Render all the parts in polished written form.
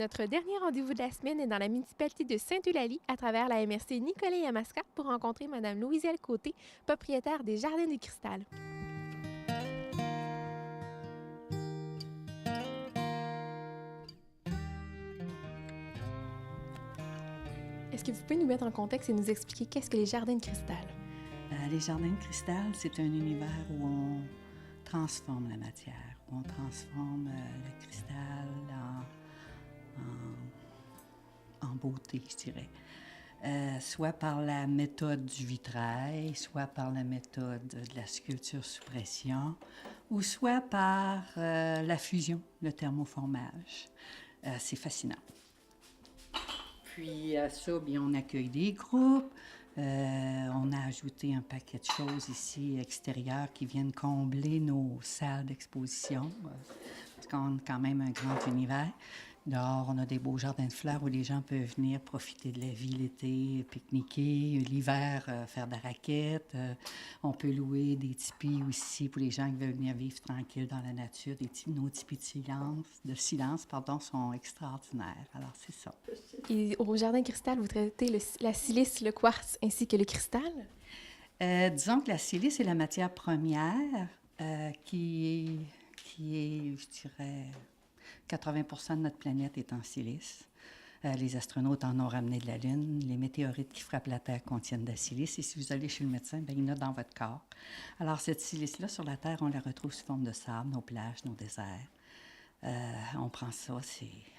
Notre dernier rendez-vous de la semaine est dans la municipalité de Sainte-Eulalie à travers la MRC Nicolet-Yamaska pour rencontrer Mme Louisielle Côté, propriétaire des Jardins du Cristal. Est-ce que vous pouvez nous mettre en contexte et nous expliquer qu'est-ce que les Jardins de Cristal? Les jardins de cristal, c'est un univers où on transforme la matière, où on transforme le cristal en beauté, je dirais. Soit par la méthode du vitrail, soit par la méthode de la sculpture sous pression, ou soit par la fusion, le thermoformage. C'est fascinant. Puis à ça, bien, on accueille des groupes. On a ajouté un paquet de choses ici extérieures qui viennent combler nos salles d'exposition. Parce qu'on a quand même un grand univers. Dehors, on a des beaux jardins de fleurs où les gens peuvent venir profiter de la vie l'été, pique-niquer, l'hiver, faire de la raquette. On peut louer des tipis aussi pour les gens qui veulent venir vivre tranquille dans la nature. Nos tipis de silence, sont extraordinaires. Alors, c'est ça. Et au Jardin de Cristal, vous traitez la silice, le quartz ainsi que le cristal? Disons que la silice est la matière première qui est, je dirais, 80 de notre planète est en silice. Les astronautes en ont ramené de la Lune. Les météorites qui frappent la Terre contiennent de la silice. Et si vous allez chez le médecin, bien, il y en a dans votre corps. Alors, cette silice-là, sur la Terre, on la retrouve sous forme de sable, nos plages, nos déserts. On prend ça,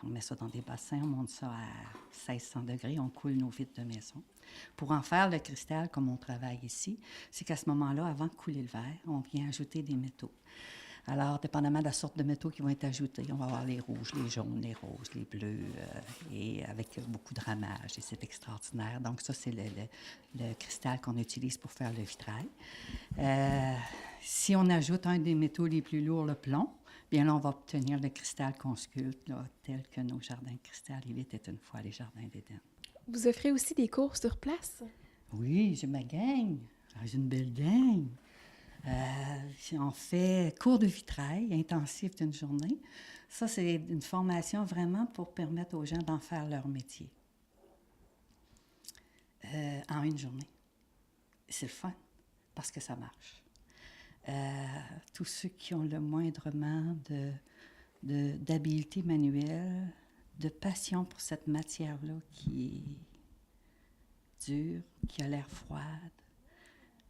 on met ça dans des bassins, on monte ça à 1600 degrés, on coule nos vitres de maison. Pour en faire le cristal, comme on travaille ici, c'est qu'à ce moment-là, avant de couler le verre, on vient ajouter des métaux. Alors, dépendamment de la sorte de métaux qui vont être ajoutés, on va avoir les rouges, les jaunes, les roses, les bleus, et avec beaucoup de ramages, et c'est extraordinaire. Donc, ça, c'est le cristal qu'on utilise pour faire le vitrail. Si on ajoute un des métaux les plus lourds, le plomb, bien là, on va obtenir le cristal qu'on sculpte, là, tel que nos jardins de cristal. Il était une fois les jardins d'Éden. Vous offrez aussi des cours sur place? Oui, j'ai ma gang. J'ai une belle gang. On fait cours de vitrail intensif d'une journée. Ça, c'est une formation vraiment pour permettre aux gens d'en faire leur métier. En une journée. C'est le fun, parce que ça marche. Tous ceux qui ont le moindrement d'habileté manuelle, de passion pour cette matière-là qui est dure, qui a l'air froide,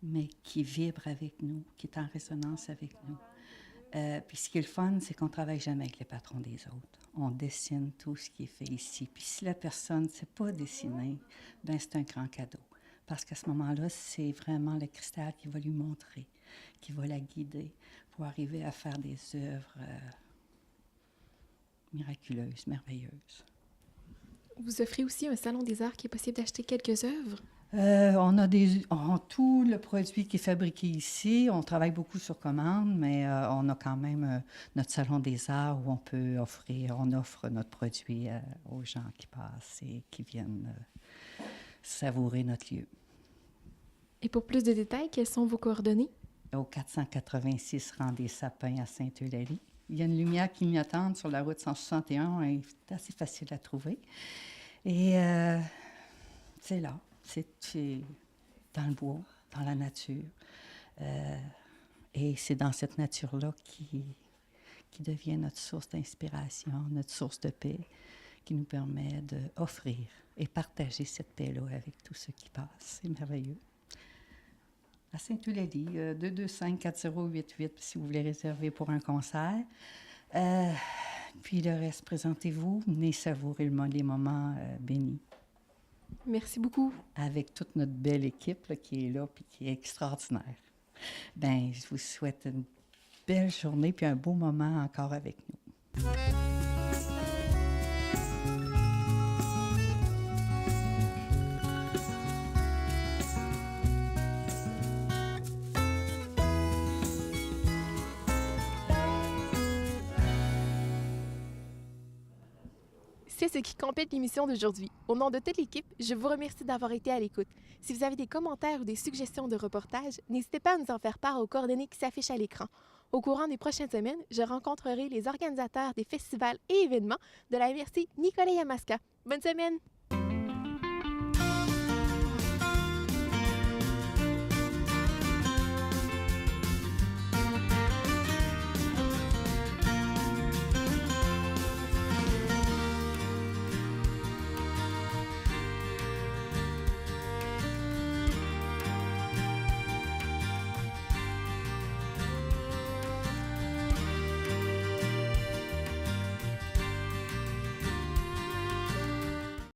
mais qui vibre avec nous, qui est en résonance avec nous. Puis ce qui est le fun, c'est qu'on ne travaille jamais avec les patrons des autres. On dessine tout ce qui est fait ici. Puis si la personne ne sait pas dessiner, bien c'est un grand cadeau. Parce qu'à ce moment-là, c'est vraiment le cristal qui va lui montrer, qui va la guider pour arriver à faire des œuvres miraculeuses, merveilleuses. Vous offrez aussi un salon des arts qui est possible d'acheter quelques œuvres? On a tout le produit qui est fabriqué ici. On travaille beaucoup sur commande, mais on a quand même notre salon des arts où on offre notre produit aux gens qui passent et qui viennent savourer notre lieu. Et pour plus de détails, quelles sont vos coordonnées? Au 486 rang des Sapins à Sainte-Eulalie. Il y a une lumière clignotante sur la route 161, et c'est assez facile à trouver. Et c'est là. C'est dans le bois, dans la nature. Et c'est dans cette nature-là qui devient notre source d'inspiration, notre source de paix, qui nous permet d'offrir et partager cette paix-là avec tous ceux qui passent. C'est merveilleux. À Sainte-Eulalie, 225-4088, si vous voulez réserver pour un concert. Puis le reste, présentez-vous, venez savourer les moments bénis. Merci beaucoup. Avec toute notre belle équipe là, qui est là et qui est extraordinaire. Bien, je vous souhaite une belle journée puis un beau moment encore avec nous. C'est ce qui complète l'émission d'aujourd'hui. Au nom de toute l'équipe, je vous remercie d'avoir été à l'écoute. Si vous avez des commentaires ou des suggestions de reportages, n'hésitez pas à nous en faire part aux coordonnées qui s'affichent à l'écran. Au courant des prochaines semaines, je rencontrerai les organisateurs des festivals et événements de la MRC Nicolet-Yamaska. Bonne semaine!